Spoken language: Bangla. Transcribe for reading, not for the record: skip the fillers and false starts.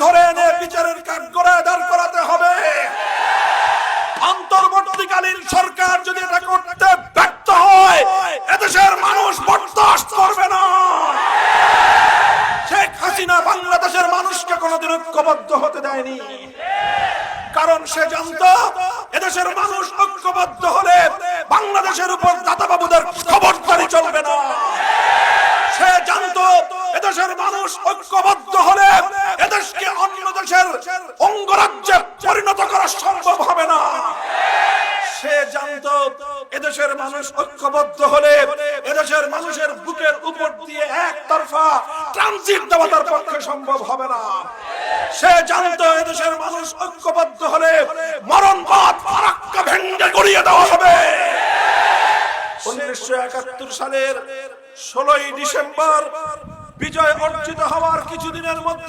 ধরে এনে বিচারের কাঠগড়ায় দাঁড় করাতে হবে। অন্তর্বর্তীকালীন সরকার যদি এটা করতে ব্যর্থ হয়, এদেশের মানুষ বরদাস্ত করবে না। শেখ হাসিনা বাংলাদেশের মানুষকে কোনোদিন ঐক্যবদ্ধ হতে দেয়নি, কারণ সে জানতো এদেশের মানুষ ঐক্যবদ্ধ হলে বাংলাদেশের উপর দাদা বাবুদের খবরদারি চলবে না। সে জানতো এদেশের মানুষ ঐক্যবদ্ধ হলে এদেশকে অন্য দেশের অঙ্গরাজ্যে পরিণত করা সম্ভব হবে না। সে জানতো এদেশের মানুষ ঐক্যবদ্ধ হলে এদেশের মানুষের বুকের উপর দিয়ে একতরফা ট্রানজিট দেওয়া তার পক্ষে সম্ভব হবে না। সে জানতো এদেশের মানুষ ঐক্যবদ্ধ হলে মরণবাদ ফারাক্কা ভেঙে গড়িয়ে দেওয়া হবে। 1971 সালের 16ই ডিসেম্বর বিজয় অর্জিত হওয়ার কিছুদিনের মধ্যে